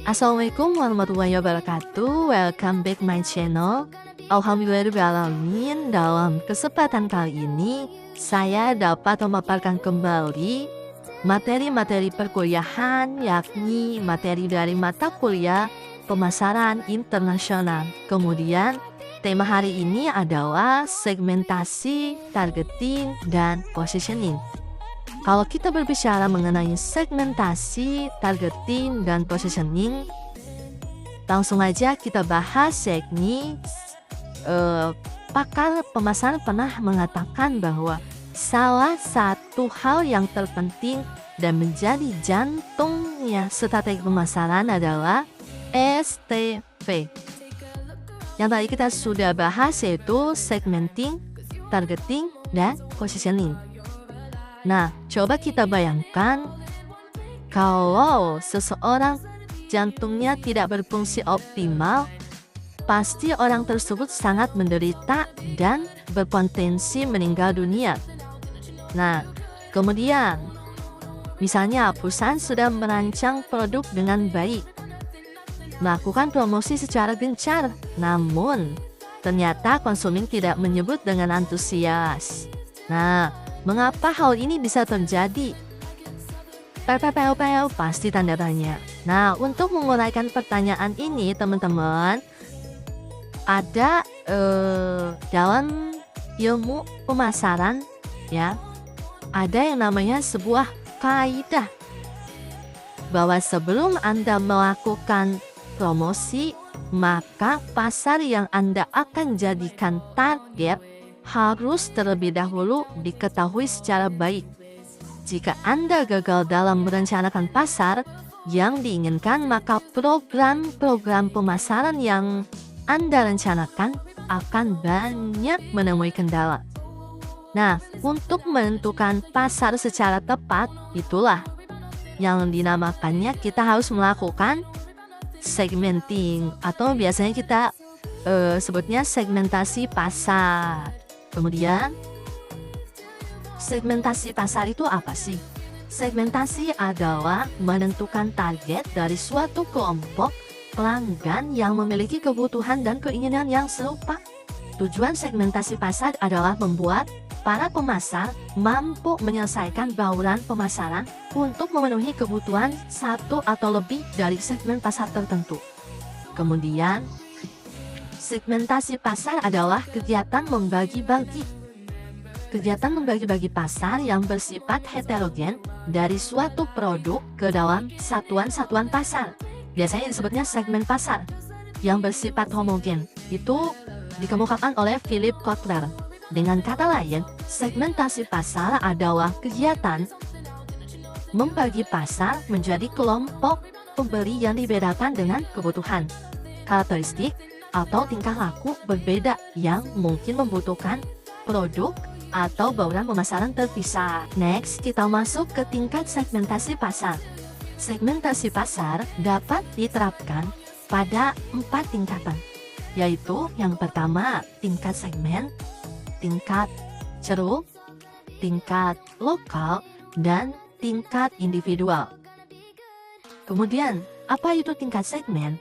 Assalamualaikum warahmatullahi wabarakatuh. Welcome back my channel. Alhamdulillahirrahmanirrahim. Dalam kesempatan kali ini saya dapat memaparkan kembali materi-materi perkuliahan, yakni materi dari mata kuliah pemasaran internasional. Kemudian tema hari ini adalah segmentasi, targeting, dan positioning. Kalau kita berbicara mengenai segmentasi, targeting, dan positioning, langsung aja kita bahas, yakni pakar pemasaran pernah mengatakan bahwa salah satu hal yang terpenting dan menjadi jantungnya strategi pemasaran adalah STP. Yang tadi kita sudah bahas, yaitu segmenting, targeting, dan positioning. Nah, coba kita bayangkan kalau seseorang jantungnya tidak berfungsi optimal, pasti orang tersebut sangat menderita dan berpotensi meninggal dunia. Nah, kemudian misalnya perusahaan sudah merancang produk dengan baik, melakukan promosi secara gencar, namun ternyata konsumen tidak menyebut dengan antusias. Nah, mengapa hal ini bisa terjadi? PPPL pasti tanda tanya. Nah, untuk menguraikan pertanyaan ini, teman-teman, ada dalam ilmu pemasaran, ya, ada yang namanya sebuah kaidah bahwa sebelum Anda melakukan promosi, maka pasar yang Anda akan jadikan target harus terlebih dahulu diketahui secara baik. Jika Anda gagal dalam merencanakan pasar yang diinginkan, maka program-program pemasaran yang Anda rencanakan akan banyak menemui kendala. Nah, untuk menentukan pasar secara tepat, itulah yang dinamakannya kita harus melakukan segmenting, atau biasanya kita sebutnya segmentasi pasar. Kemudian, segmentasi pasar itu apa sih? Segmentasi adalah menentukan target dari suatu kelompok pelanggan yang memiliki kebutuhan dan keinginan yang serupa. Tujuan segmentasi pasar adalah membuat para pemasar mampu menyelesaikan bauran pemasaran untuk memenuhi kebutuhan satu atau lebih dari segmen pasar tertentu. Kemudian, segmentasi pasar adalah kegiatan membagi-bagi pasar yang bersifat heterogen dari suatu produk ke dalam satuan-satuan pasar. Biasanya disebutnya segmen pasar. Yang bersifat homogen itu dikemukakan oleh Philip Kotler. Dengan kata lain, segmentasi pasar adalah kegiatan membagi pasar menjadi kelompok pembeli yang dibedakan dengan kebutuhan, karakteristik, atau tingkah laku berbeda yang mungkin membutuhkan produk atau bauran pemasaran terpisah. Next, kita masuk ke tingkat segmentasi pasar. Segmentasi pasar dapat diterapkan pada 4 tingkatan, yaitu yang pertama tingkat segmen, tingkat ceruk, tingkat lokal, dan tingkat individual. Kemudian, apa itu tingkat segmen?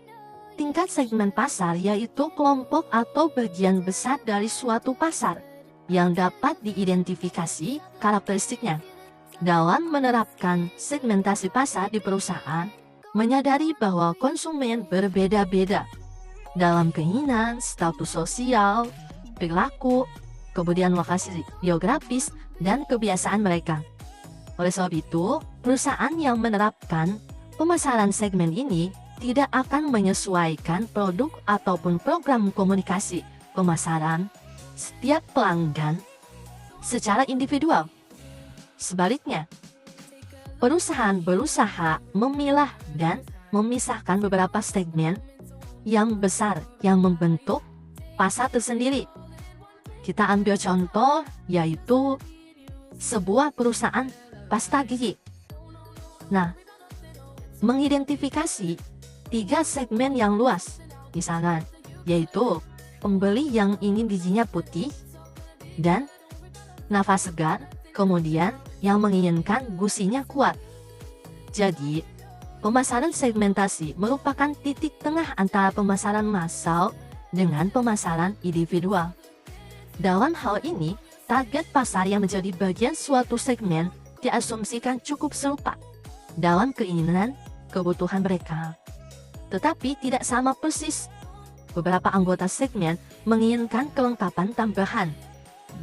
Tingkat segmen pasar yaitu kelompok atau bagian besar dari suatu pasar yang dapat diidentifikasi karakteristiknya. Dalam menerapkan segmentasi pasar di perusahaan, menyadari bahwa konsumen berbeda-beda dalam keinginan, status sosial, perilaku, kemudian lokasi geografis, dan kebiasaan mereka. Oleh sebab itu, perusahaan yang menerapkan pemasaran segmen ini tidak akan menyesuaikan produk ataupun program komunikasi pemasaran setiap pelanggan secara individual. Sebaliknya, perusahaan berusaha memilah dan memisahkan beberapa segmen yang besar yang membentuk pasar tersendiri. Kita ambil contoh, yaitu sebuah perusahaan pasta gigi. Nah, mengidentifikasi 3 segmen yang luas, misalkan, yaitu pembeli yang ingin giginya putih dan nafas segar, kemudian yang menginginkan gusinya kuat. Jadi, Pemasaran segmentasi merupakan titik tengah antara pemasaran massal dengan pemasaran individual. Dalam hal ini, target pasar yang menjadi bagian suatu segmen diasumsikan cukup serupa dalam keinginan kebutuhan mereka. Tetapi tidak sama persis. Beberapa anggota segmen menginginkan kelengkapan tambahan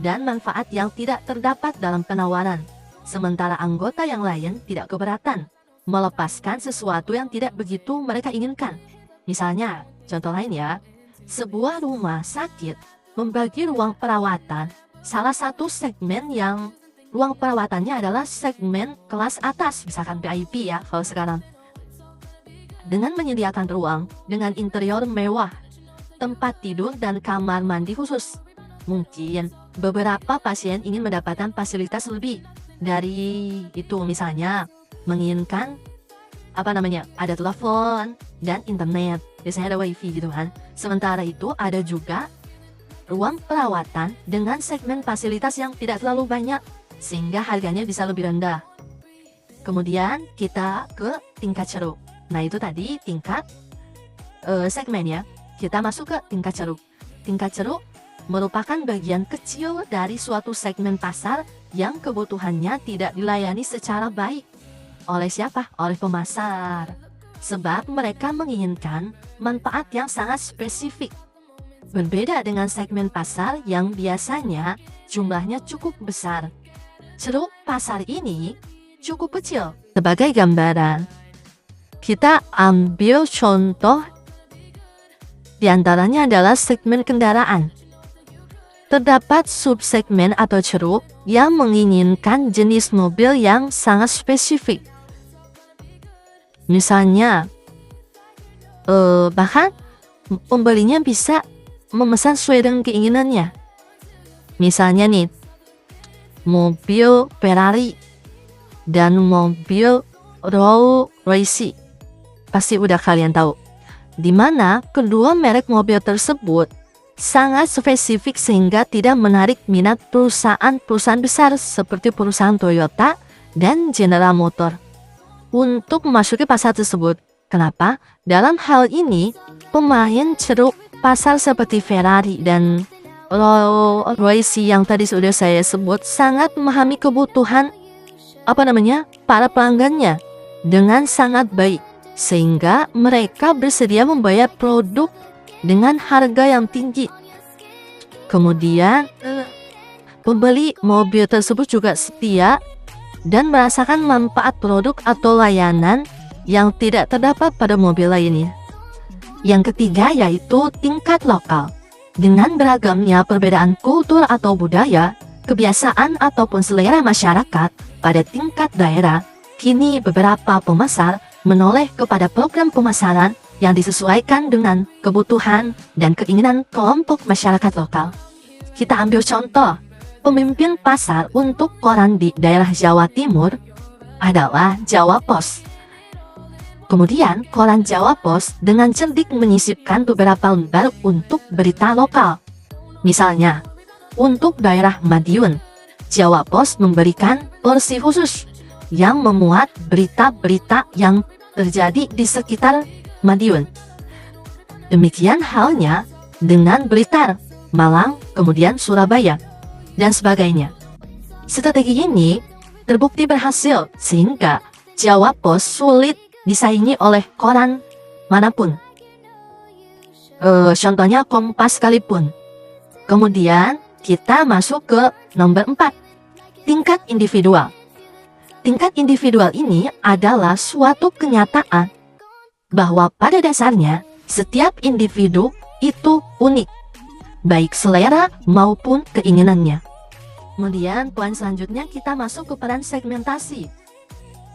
dan manfaat yang tidak terdapat dalam penawaran, sementara anggota yang lain tidak keberatan melepaskan sesuatu yang tidak begitu mereka inginkan. Misalnya, contoh lain ya, sebuah rumah sakit membagi ruang perawatan. Salah satu segmen yang ruang perawatannya adalah segmen kelas atas, misalkan VIP ya kalau sekarang. Dengan menyediakan ruang dengan interior mewah, tempat tidur dan kamar mandi khusus. Mungkin beberapa pasien ingin mendapatkan fasilitas lebih dari itu, misalnya menginginkan ada telepon dan internet, biasanya ada wifi gitu kan. Sementara itu ada juga ruang perawatan dengan segmen fasilitas yang tidak terlalu banyak sehingga harganya bisa lebih rendah. Kemudian kita ke tingkat ceruk. Nah itu tadi tingkat segmen ya. Kita masuk ke tingkat ceruk. Tingkat ceruk merupakan bagian kecil dari suatu segmen pasar yang kebutuhannya tidak dilayani secara baik. Oleh siapa? Oleh pemasar. Sebab mereka menginginkan manfaat yang sangat spesifik. Berbeda dengan segmen pasar yang biasanya jumlahnya cukup besar. Ceruk pasar ini cukup kecil. Sebagai gambaran, kita ambil contoh di antaranya adalah segmen kendaraan. Terdapat subsegmen atau ceruk yang menginginkan jenis mobil yang sangat spesifik. Misalnya, bahkan pembelinya bisa memesan sesuai dengan keinginannya. Misalnya nih, mobil Ferrari dan mobil Rolls Royce. Pasti udah kalian tahu. Di mana kedua merek mobil tersebut sangat spesifik sehingga tidak menarik minat perusahaan-perusahaan besar seperti perusahaan Toyota dan General Motor untuk memasuki pasar tersebut. Kenapa? Dalam hal ini, pemain ceruk pasar seperti Ferrari dan Rolls Royce yang tadi sudah saya sebut sangat memahami kebutuhan para pelanggannya dengan sangat baik, sehingga mereka bersedia membayar produk dengan harga yang tinggi. Kemudian, pembeli mobil tersebut juga setia dan merasakan manfaat produk atau layanan yang tidak terdapat pada mobil lainnya. Yang ketiga yaitu tingkat lokal. Dengan beragamnya perbedaan kultur atau budaya, kebiasaan ataupun selera masyarakat pada tingkat daerah, kini beberapa pemasar menoleh kepada program pemasaran yang disesuaikan dengan kebutuhan dan keinginan kelompok masyarakat lokal. Kita ambil contoh, pemimpin pasar untuk koran di daerah Jawa Timur adalah Jawa Pos. Kemudian, koran Jawa Pos dengan cerdik menyisipkan beberapa lembar untuk berita lokal. Misalnya, untuk daerah Madiun, Jawa Pos memberikan porsi khusus yang memuat berita-berita yang terjadi di sekitar Madiun. Demikian halnya dengan Blitar, Malang, kemudian Surabaya, dan sebagainya. Strategi ini terbukti berhasil sehingga Jawa Pos sulit disaingi oleh koran manapun. Contohnya Kompas sekalipun. Kemudian kita masuk ke nomor 4, tingkat individual. Tingkat individual ini adalah suatu kenyataan bahwa pada dasarnya setiap individu itu unik, baik selera maupun keinginannya. Kemudian poin selanjutnya kita masuk ke peran segmentasi.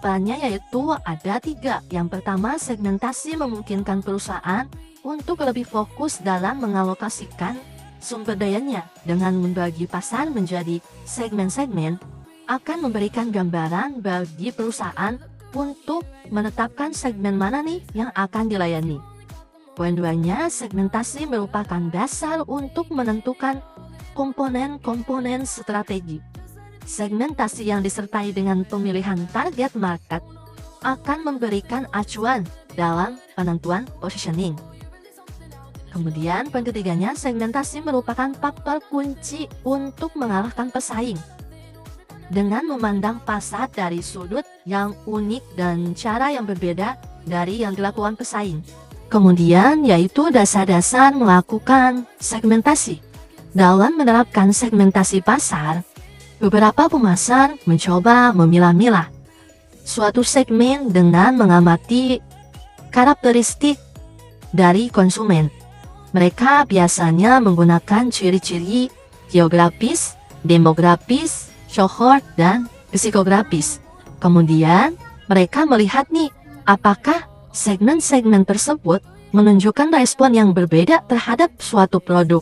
Perannya yaitu ada 3. Yang pertama, segmentasi memungkinkan perusahaan untuk lebih fokus dalam mengalokasikan sumber dayanya. Dengan membagi pasar menjadi segmen-segmen, akan memberikan gambaran bagi perusahaan untuk menetapkan segmen mana nih yang akan dilayani. Poin 2-nya, segmentasi merupakan dasar untuk menentukan komponen-komponen strategi. Segmentasi yang disertai dengan pemilihan target market akan memberikan acuan dalam penentuan positioning. Kemudian poin ketiganya, segmentasi merupakan faktor kunci untuk mengalahkan pesaing. Dengan memandang pasar dari sudut yang unik dan cara yang berbeda dari yang dilakukan pesaing. Kemudian yaitu dasar-dasar melakukan segmentasi. Dalam menerapkan segmentasi pasar, beberapa pemasar mencoba memilah-milah suatu segmen dengan mengamati karakteristik dari konsumen. Mereka biasanya menggunakan ciri-ciri geografis, demografis, cohort, dan psikografis. Kemudian mereka melihat nih, apakah segmen-segmen tersebut menunjukkan respon yang berbeda terhadap suatu produk.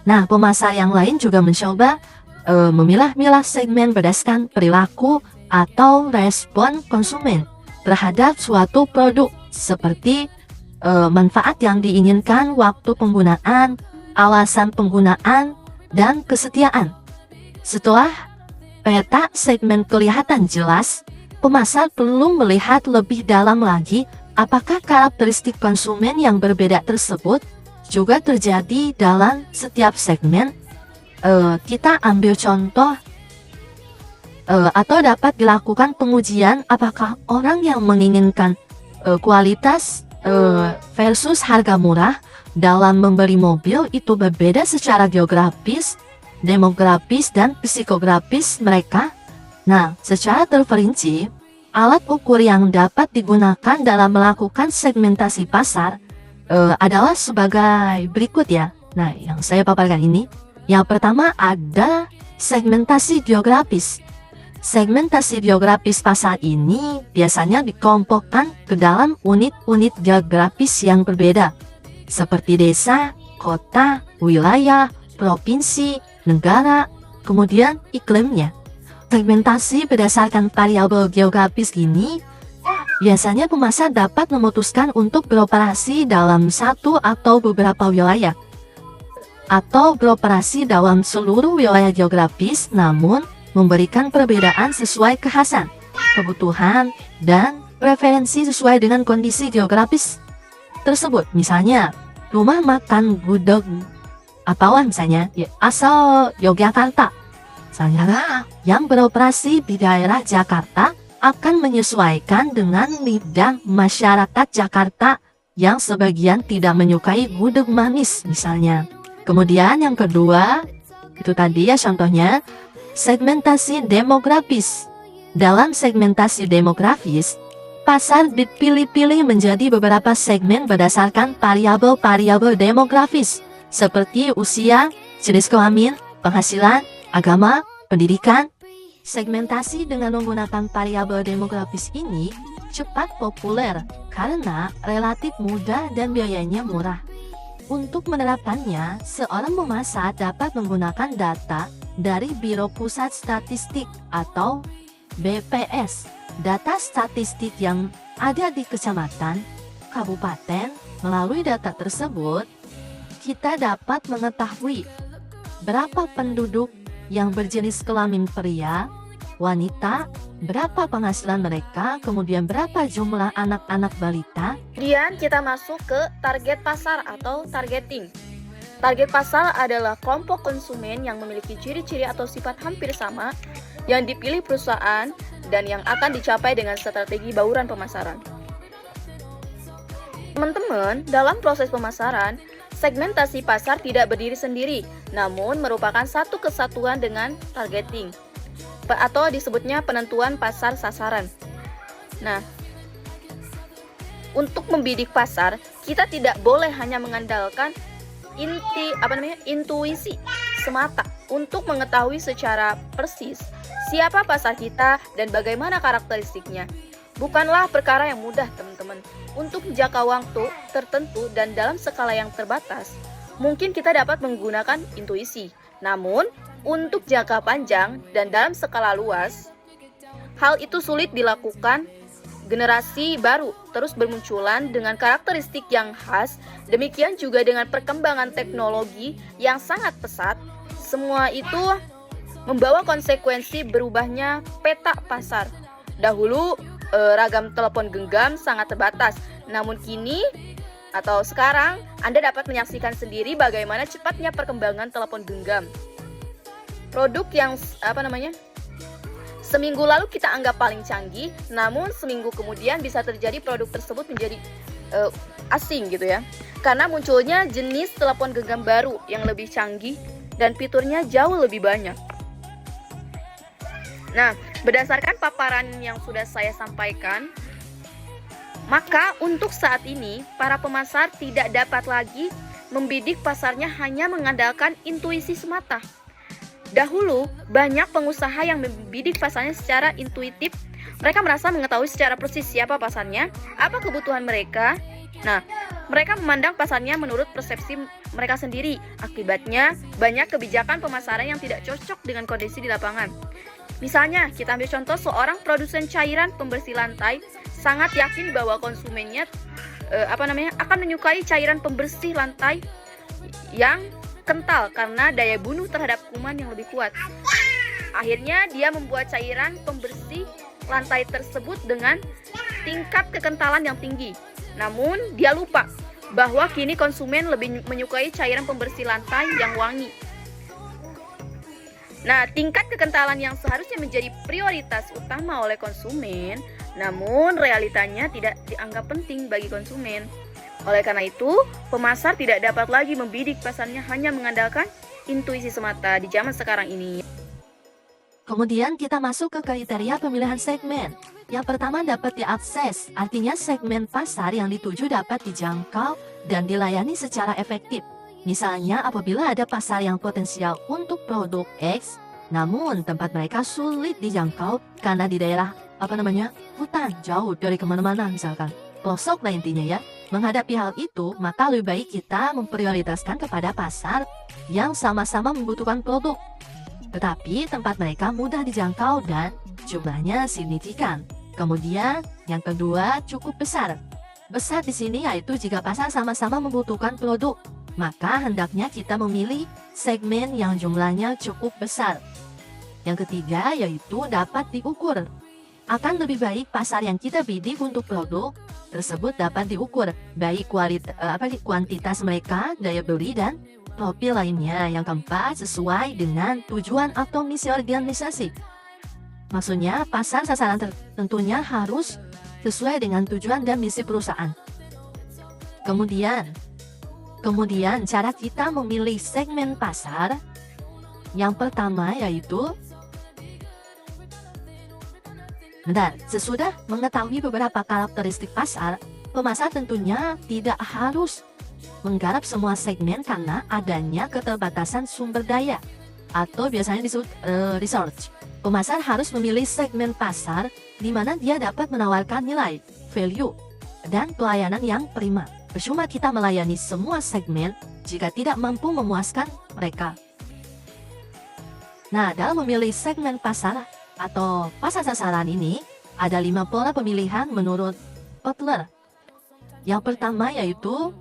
Nah, pemasar yang lain juga mencoba memilah-milah segmen berdasarkan perilaku atau respon konsumen terhadap suatu produk, seperti manfaat yang diinginkan, waktu penggunaan, alasan penggunaan, dan kesetiaan. Setelah peta segmen kelihatan jelas, pemasar perlu melihat lebih dalam lagi apakah karakteristik konsumen yang berbeda tersebut juga terjadi dalam setiap segmen. Kita ambil contoh atau dapat dilakukan pengujian apakah orang yang menginginkan kualitas versus harga murah dalam membeli mobil itu berbeda secara geografis, demografis, dan psikografis mereka. Nah, secara terperinci, alat ukur yang dapat digunakan dalam melakukan segmentasi pasar adalah sebagai berikut ya. Nah, yang saya paparkan ini, yang pertama ada segmentasi geografis. Segmentasi geografis pasar ini biasanya dikelompokkan ke dalam unit-unit geografis yang berbeda, seperti desa, kota, wilayah, provinsi, negara, kemudian iklimnya. Segmentasi berdasarkan variabel geografis ini, biasanya pemasar dapat memutuskan untuk beroperasi dalam satu atau beberapa wilayah, atau beroperasi dalam seluruh wilayah geografis, namun memberikan perbedaan sesuai kekhasan, kebutuhan, dan preferensi sesuai dengan kondisi geografis tersebut. Misalnya, rumah makan gudeg apawan misalnya asal Yogyakarta, misalnya yang beroperasi di daerah Jakarta akan menyesuaikan dengan lidah masyarakat Jakarta yang sebagian tidak menyukai gudeg manis misalnya. Kemudian yang kedua, itu tadi ya contohnya, segmentasi demografis. Dalam segmentasi demografis, pasar dipilih-pilih menjadi beberapa segmen berdasarkan variabel-variabel demografis, seperti usia, jenis kelamin, penghasilan, agama, pendidikan. Segmentasi dengan menggunakan variabel demografis ini cepat populer karena relatif mudah dan biayanya murah. Untuk menerapkannya, seorang pemasar dapat menggunakan data dari Biro Pusat Statistik atau BPS. Data statistik yang ada di kecamatan, kabupaten. Melalui data tersebut, kita dapat mengetahui berapa penduduk yang berjenis kelamin pria, wanita, berapa penghasilan mereka, kemudian berapa jumlah anak-anak balita. Kemudian kita masuk ke target pasar atau targeting. Target pasar adalah kelompok konsumen yang memiliki ciri-ciri atau sifat hampir sama yang dipilih perusahaan dan yang akan dicapai dengan strategi bauran pemasaran. Teman-teman, dalam proses pemasaran, segmentasi pasar tidak berdiri sendiri, namun merupakan satu kesatuan dengan targeting, atau disebutnya penentuan pasar sasaran. Nah, untuk membidik pasar, kita tidak boleh hanya mengandalkan intuisi semata untuk mengetahui secara persis siapa pasar kita dan bagaimana karakteristiknya. Bukanlah perkara yang mudah, teman-teman. Untuk jangka waktu tertentu dan dalam skala yang terbatas, mungkin kita dapat menggunakan intuisi. Namun, untuk jangka panjang dan dalam skala luas, hal itu sulit dilakukan. Generasi baru terus bermunculan dengan karakteristik yang khas, demikian juga dengan perkembangan teknologi yang sangat pesat. Semua itu membawa konsekuensi berubahnya peta pasar. Dahulu, ragam telepon genggam sangat terbatas. Namun kini atau sekarang Anda dapat menyaksikan sendiri bagaimana cepatnya perkembangan telepon genggam. Produk yang seminggu lalu kita anggap paling canggih, namun seminggu kemudian bisa terjadi produk tersebut menjadi asing gitu ya. Karena munculnya jenis telepon genggam baru yang lebih canggih dan fiturnya jauh lebih banyak. Nah, berdasarkan paparan yang sudah saya sampaikan, maka untuk saat ini para pemasar tidak dapat lagi membidik pasarnya hanya mengandalkan intuisi semata. Dahulu, banyak pengusaha yang membidik pasarnya secara intuitif. Mereka merasa mengetahui secara persis siapa pasarnya, apa kebutuhan mereka. Nah, mereka memandang pasarnya menurut persepsi mereka sendiri. Akibatnya, banyak kebijakan pemasaran yang tidak cocok dengan kondisi di lapangan. Misalnya, kita ambil contoh seorang produsen cairan pembersih lantai sangat yakin bahwa konsumennya akan menyukai cairan pembersih lantai yang kental karena daya bunuh terhadap kuman yang lebih kuat. Akhirnya dia membuat cairan pembersih lantai tersebut dengan tingkat kekentalan yang tinggi. Namun dia lupa bahwa kini konsumen lebih menyukai cairan pembersih lantai yang wangi. Nah, tingkat kekentalan yang seharusnya menjadi prioritas utama oleh konsumen, namun realitanya tidak dianggap penting bagi konsumen. Oleh karena itu, pemasar tidak dapat lagi membidik pasarnya hanya mengandalkan intuisi semata di zaman sekarang ini. Kemudian kita masuk ke kriteria pemilihan segmen. Yang pertama dapat diakses, artinya segmen pasar yang dituju dapat dijangkau dan dilayani secara efektif. Misalnya apabila ada pasar yang potensial untuk produk X, namun tempat mereka sulit dijangkau karena di daerah hutan jauh dari kemana-mana misalkan. Pelosok lah intinya ya. Menghadapi hal itu, maka lebih baik kita memprioritaskan kepada pasar yang sama-sama membutuhkan produk, tetapi tempat mereka mudah dijangkau dan jumlahnya signifikan. Kemudian, yang kedua cukup besar. Besar di sini yaitu jika pasar sama-sama membutuhkan produk, maka hendaknya kita memilih segmen yang jumlahnya cukup besar. Yang ketiga yaitu dapat diukur. Akan lebih baik pasar yang kita bidik untuk produk tersebut dapat diukur, baik kuantitas mereka, daya beli, dan profil lainnya. Yang keempat, sesuai dengan tujuan atau misi organisasi. Maksudnya, pasar sasaran tentunya harus sesuai dengan tujuan dan misi perusahaan. Kemudian cara kita memilih segmen pasar. Yang pertama yaitu sesudah mengetahui beberapa karakteristik pasar, pemasar tentunya tidak harus menggarap semua segmen karena adanya keterbatasan sumber daya atau biasanya disebut research. Pemasar harus memilih segmen pasar di mana dia dapat menawarkan nilai, value, dan pelayanan yang prima. Percuma kita melayani semua segmen jika tidak mampu memuaskan mereka. Nah, dalam memilih segmen pasar atau pasar sasaran ini, ada 5 pola pemilihan menurut Kotler. Yang pertama yaitu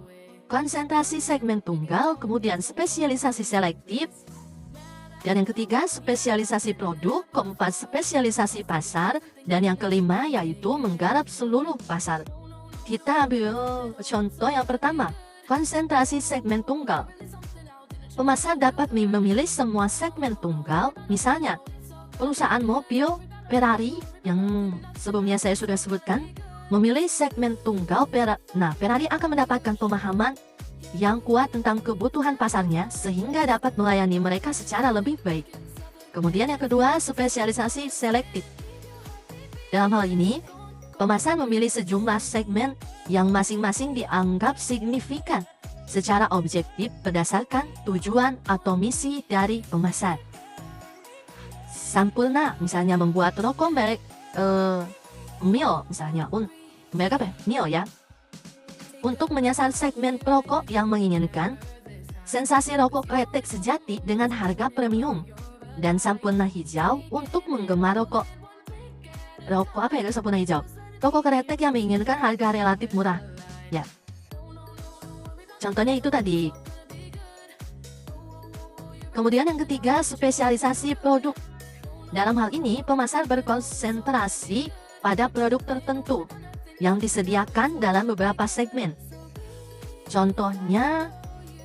konsentrasi segmen tunggal, kemudian spesialisasi selektif, dan yang ketiga spesialisasi produk, keempat spesialisasi pasar, dan yang kelima yaitu menggarap seluruh pasar. Kita ambil contoh yang pertama, konsentrasi segmen tunggal. Pemasar dapat memilih semua segmen tunggal, misalnya perusahaan mobil Ferrari yang sebelumnya saya sudah sebutkan, memilih segmen tunggal Ferrari akan mendapatkan pemahaman yang kuat tentang kebutuhan pasarnya sehingga dapat melayani mereka secara lebih baik. Kemudian yang kedua, spesialisasi selektif. Dalam hal ini, pemasar memilih sejumlah segmen yang masing-masing dianggap signifikan secara objektif berdasarkan tujuan atau misi dari pemasar. Sampulnya, misalnya membuat rokok merek Mio, misalnya merek apa? Mio ya. Untuk menyasar segmen perokok yang menginginkan sensasi rokok kretek sejati dengan harga premium, dan sampulna hijau untuk menggemar rokok sampulna hijau. Rokok kretek yang menginginkan harga relatif murah. Ya. Contohnya itu tadi. Kemudian yang ketiga, spesialisasi produk. Dalam hal ini, pemasar berkonsentrasi pada produk tertentu yang disediakan dalam beberapa segmen. Contohnya,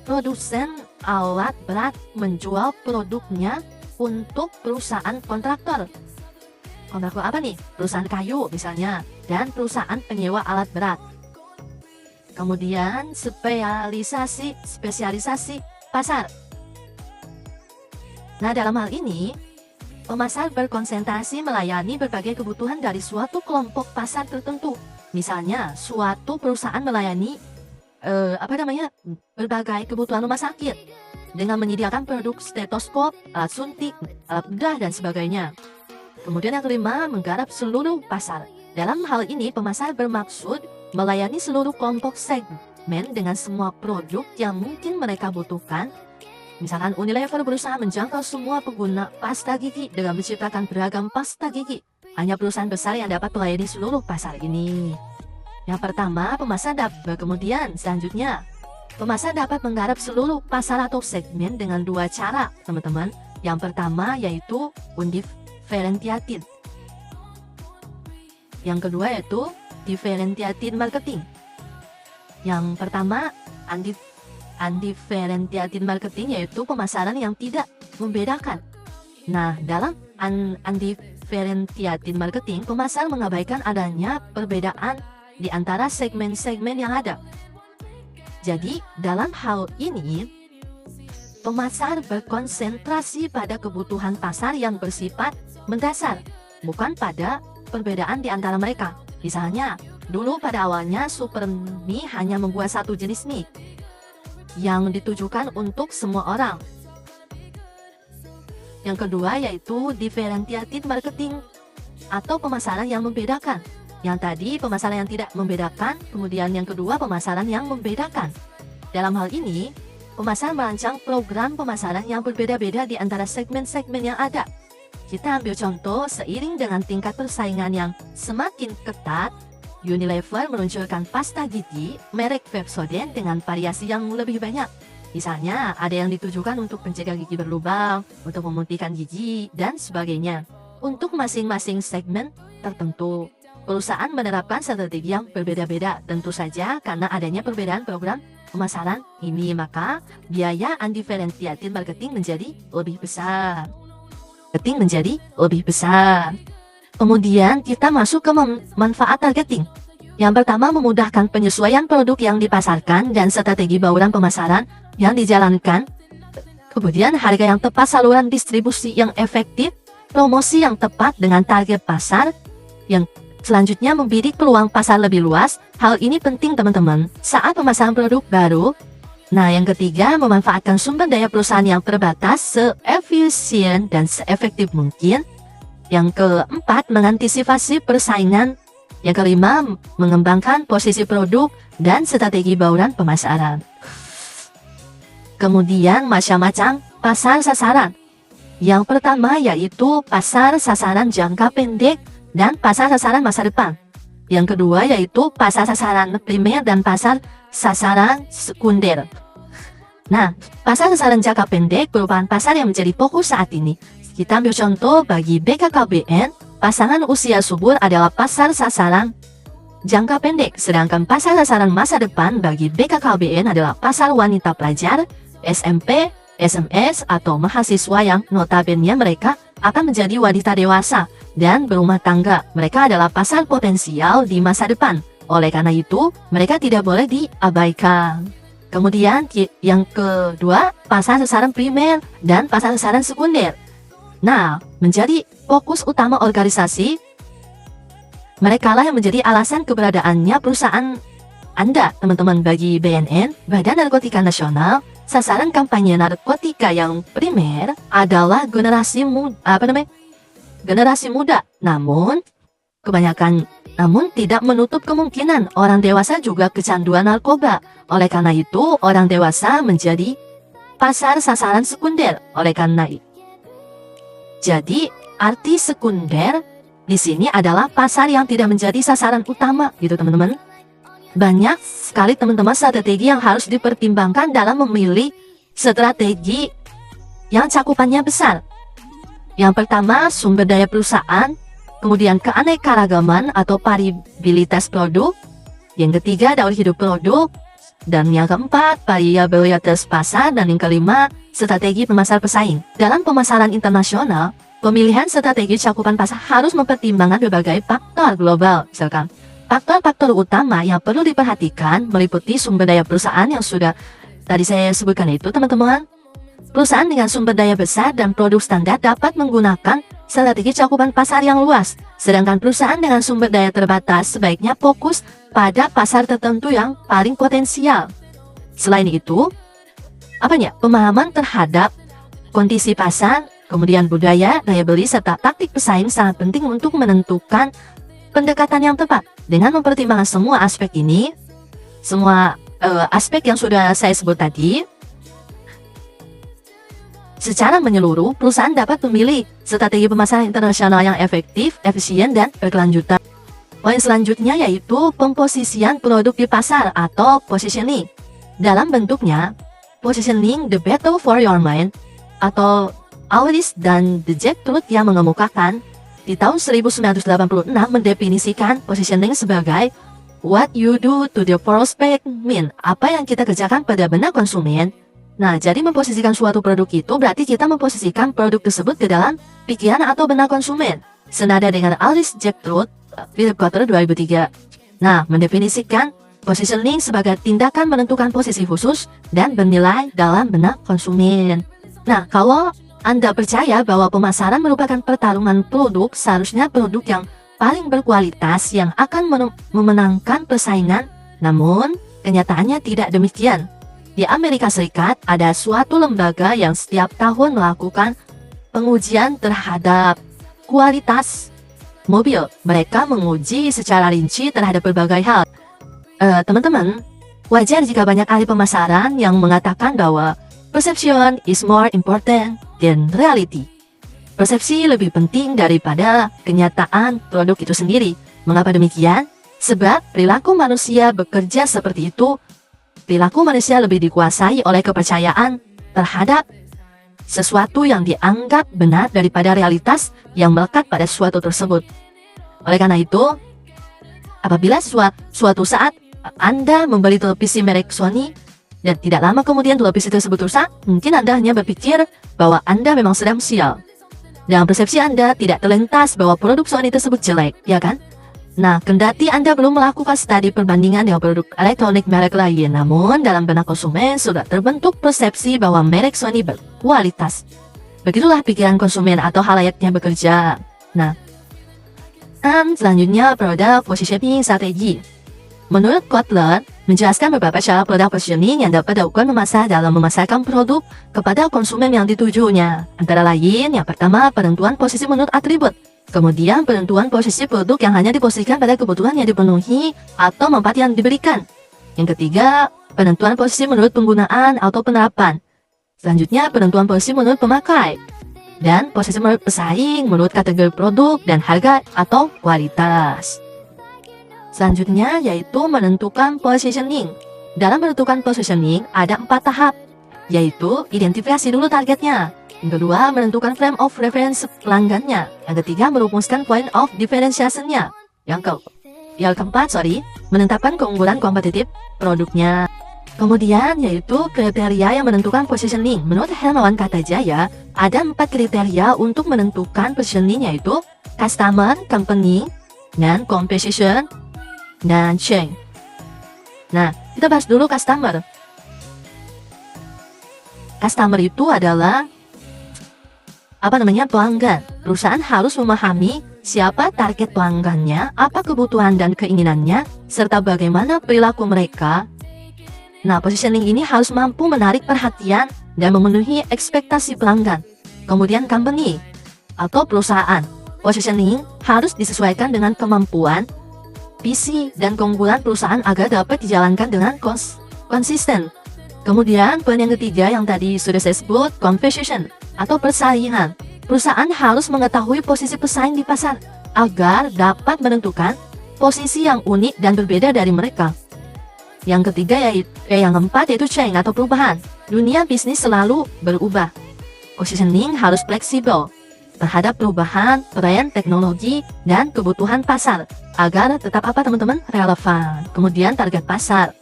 produsen alat berat menjual produknya untuk perusahaan kontraktor. Kontraktor apa nih? Perusahaan kayu misalnya, dan perusahaan penyewa alat berat. Kemudian spesialisasi pasar. Nah, dalam hal ini, pemasar berkonsentrasi melayani berbagai kebutuhan dari suatu kelompok pasar tertentu. Misalnya, suatu perusahaan melayani berbagai kebutuhan rumah sakit dengan menyediakan produk stetoskop, alat suntik, alat bedah, dan sebagainya. Kemudian yang kelima, menggarap seluruh pasar. Dalam hal ini, pemasar bermaksud melayani seluruh kelompok segmen dengan semua produk yang mungkin mereka butuhkan. Misalkan Unilever berusaha menjangkau semua pengguna pasta gigi dengan menciptakan beragam pasta gigi. Hanya perusahaan besar yang dapat melayani seluruh pasar ini. Yang pertama, kemudian selanjutnya, pemasar dapat menggarap seluruh pasar atau segmen dengan dua cara, teman-teman. Yang pertama yaitu undifferentiated. Yang kedua yaitu differentiated marketing. Yang pertama, undifferentiated marketing yaitu pemasaran yang tidak membedakan. Nah, dalam undifferentiated marketing, pemasar mengabaikan adanya perbedaan di antara segmen-segmen yang ada. Jadi, dalam hal ini, pemasar berkonsentrasi pada kebutuhan pasar yang bersifat mendasar, bukan pada perbedaan di antara mereka. Misalnya, dulu pada awalnya Supermi hanya membuat satu jenis mie yang ditujukan untuk semua orang. Yang kedua yaitu differentiated marketing atau pemasaran yang membedakan. Yang tadi pemasaran yang tidak membedakan, kemudian yang kedua pemasaran yang membedakan. Dalam hal ini, pemasar merancang program pemasaran yang berbeda-beda di antara segmen-segmen yang ada. Kita ambil contoh, seiring dengan tingkat persaingan yang semakin ketat, Unilever meluncurkan pasta gigi merek Pepsodent dengan variasi yang lebih banyak. Misalnya, ada yang ditujukan untuk mencegah gigi berlubang, untuk memutihkan gigi, dan sebagainya. Untuk masing-masing segmen tertentu, perusahaan menerapkan strategi yang berbeda-beda. Tentu saja karena adanya perbedaan program pemasaran ini, maka biaya undifferentiated marketing menjadi lebih besar. Kemudian kita masuk ke manfaat targeting. Yang pertama, memudahkan penyesuaian produk yang dipasarkan dan strategi bauran pemasaran yang dijalankan. Kemudian harga yang tepat, saluran distribusi yang efektif, promosi yang tepat dengan target pasar. Yang selanjutnya, membidik peluang pasar lebih luas. Hal ini penting teman-teman saat pemasaran produk baru. Nah, yang ketiga, memanfaatkan sumber daya perusahaan yang terbatas seefisien dan seefektif mungkin. Yang keempat, mengantisipasi persaingan. Yang kelima, mengembangkan posisi produk dan strategi bauran pemasaran. Kemudian, macam-macam pasar sasaran. Yang pertama yaitu pasar sasaran jangka pendek dan pasar sasaran masa depan. Yang kedua yaitu pasar sasaran primer dan pasar sasaran sekunder. Nah, pasar sasaran jangka pendek merupakan pasar yang menjadi fokus saat ini. Kita ambil contoh bagi BKKBN, pasangan usia subur adalah pasar sasaran jangka pendek, sedangkan pasar sasaran masa depan bagi BKKBN adalah pasar wanita pelajar, SMP, SMS, atau mahasiswa yang notabene mereka akan menjadi wanita dewasa dan berumah tangga. Mereka adalah pasar potensial di masa depan. Oleh karena itu, mereka tidak boleh diabaikan. Kemudian yang kedua, pasar sasaran primer dan pasar sasaran sekunder. Nah, menjadi fokus utama organisasi, merekalah yang menjadi alasan keberadaannya perusahaan Anda, teman-teman. Bagi BNN, Badan Narkotika Nasional, sasaran kampanye narkotika yang primer adalah generasi muda. Namun tidak menutup kemungkinan orang dewasa juga kecanduan narkoba. Oleh karena itu, orang dewasa menjadi pasar sasaran sekunder. Jadi, arti sekunder di sini adalah pasar yang tidak menjadi sasaran utama, gitu teman-teman. Banyak sekali teman-teman strategi yang harus dipertimbangkan dalam memilih strategi yang cakupannya besar. Yang pertama, sumber daya perusahaan. Kemudian keanekaragaman atau variabilitas produk. Yang ketiga, daur hidup produk. Dan yang keempat, variabilitas pasar. Dan yang kelima, strategi pemasar pesaing. Dalam pemasaran internasional, pemilihan strategi cakupan pasar harus mempertimbangkan berbagai faktor global. Misalkan, faktor-faktor utama yang perlu diperhatikan meliputi sumber daya perusahaan yang sudah tadi saya sebutkan itu, teman-teman. Perusahaan dengan sumber daya besar dan produk standar dapat menggunakan strategi cakupan pasar yang luas, sedangkan perusahaan dengan sumber daya terbatas sebaiknya fokus pada pasar tertentu yang paling potensial. Selain itu, pemahaman terhadap kondisi pasar, kemudian budaya, daya beli, serta taktik pesaing sangat penting untuk menentukan pendekatan yang tepat. Dengan mempertimbangkan semua aspek ini, semua aspek yang sudah saya sebut tadi, secara menyeluruh, perusahaan dapat memilih strategi pemasaran internasional yang efektif, efisien, dan berkelanjutan. Poin selanjutnya yaitu pemposisian produk di pasar atau positioning. Dalam bentuknya, positioning the battle for your mind atau Auris dan The Jack Truth yang mengemukakan di tahun 1986 mendefinisikan positioning sebagai what you do to the prospect mean, apa yang kita kerjakan pada benak konsumen. Nah, jadi memposisikan suatu produk itu berarti kita memposisikan produk tersebut ke dalam pikiran atau benak konsumen. Senada dengan Alice Jack Truth, Philip Kotler 2003. Nah, mendefinisikan positioning sebagai tindakan menentukan posisi khusus dan bernilai dalam benak konsumen. Nah, kalau Anda percaya bahwa pemasaran merupakan pertarungan produk, seharusnya produk yang paling berkualitas yang akan memenangkan persaingan. Namun, kenyataannya tidak demikian. Di Amerika Serikat, ada suatu lembaga yang setiap tahun melakukan pengujian terhadap kualitas mobil. Mereka menguji secara rinci terhadap berbagai hal. Teman-teman, wajar jika banyak ahli pemasaran yang mengatakan bahwa perception is more important than reality. Persepsi lebih penting daripada kenyataan produk itu sendiri. Mengapa demikian? Sebab perilaku manusia bekerja seperti itu. Perilaku manusia lebih dikuasai oleh kepercayaan terhadap sesuatu yang dianggap benar daripada realitas yang melekat pada sesuatu tersebut. Oleh karena itu, apabila suatu saat Anda membeli televisi merek Sony dan tidak lama kemudian televisi tersebut rusak, mungkin Anda hanya berpikir bahwa Anda memang sedang sial. Dan persepsi Anda tidak terlintas bahwa produk Sony tersebut jelek, ya kan? Nah, kendati Anda belum melakukan studi perbandingan dengan produk elektronik merek lain, namun dalam benak konsumen sudah terbentuk persepsi bahwa merek Sony berkualitas. Begitulah pikiran konsumen atau halayaknya bekerja. Nah, selanjutnya produk positioning strategi. Menurut Kotler, menjelaskan beberapa cara produk positioning yang dapat dilakukan pemasar dalam memasarkan produk kepada konsumen yang ditujunya. Antara lain, yang pertama, penentuan posisi menurut atribut. Kemudian penentuan posisi produk yang hanya diposisikan pada kebutuhan yang dipenuhi atau manfaat yang diberikan. Yang ketiga, penentuan posisi menurut penggunaan atau penerapan. Selanjutnya, penentuan posisi menurut pemakai. Dan posisi menurut pesaing menurut kategori produk dan harga atau kualitas. Selanjutnya yaitu menentukan positioning. Dalam menentukan positioning ada 4 tahap, yaitu identifikasi dulu targetnya. Yang kedua, menentukan frame of reference pelanggannya. Yang ketiga, merumuskan point of differentiation-nya. Yang keempat, menetapkan keunggulan kompetitif produknya. Kemudian, yaitu kriteria yang menentukan positioning. Menurut Hermawan Kartajaya, ada 4 kriteria untuk menentukan positioning, yaitu customer, company, dan competition, dan chain. Nah, kita bahas dulu customer. Customer itu adalah pelanggan. Perusahaan harus memahami siapa target pelanggannya, apa kebutuhan dan keinginannya, serta bagaimana perilaku mereka. Nah, positioning ini harus mampu menarik perhatian dan memenuhi ekspektasi pelanggan. Kemudian company atau perusahaan. Positioning harus disesuaikan dengan kemampuan, visi, dan keunggulan perusahaan agar dapat dijalankan dengan konsisten. Kemudian poin yang ketiga yang tadi sudah saya sebut, competition atau persaingan. Perusahaan harus mengetahui posisi pesaing di pasar agar dapat menentukan posisi yang unik dan berbeda dari mereka. Yang ketiga yang keempat yaitu change atau perubahan. Dunia bisnis selalu berubah. Positioning harus fleksibel. terhadap perubahan tren teknologi dan kebutuhan pasar agar tetap apa teman-teman? Relevan. Kemudian target pasar.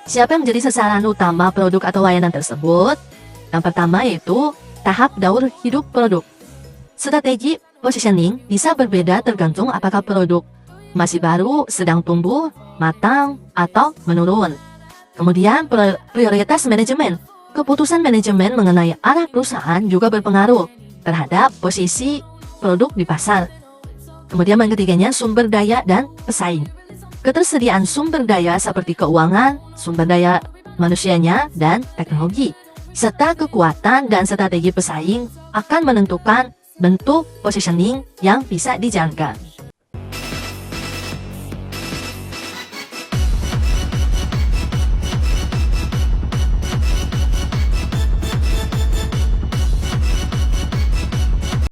Siapa yang menjadi sasaran utama produk atau layanan tersebut? Yang pertama yaitu tahap daur hidup produk. Strategi positioning bisa berbeda tergantung apakah produk masih baru, sedang tumbuh, matang, atau menurun. Kemudian prioritas manajemen. Keputusan manajemen mengenai arah perusahaan juga berpengaruh terhadap posisi produk di pasar. Kemudian yang ketiganya sumber daya dan pesaing. Ketersediaan sumber daya seperti keuangan, sumber daya manusianya, dan teknologi, serta kekuatan dan strategi pesaing akan menentukan bentuk positioning yang bisa dijalankan.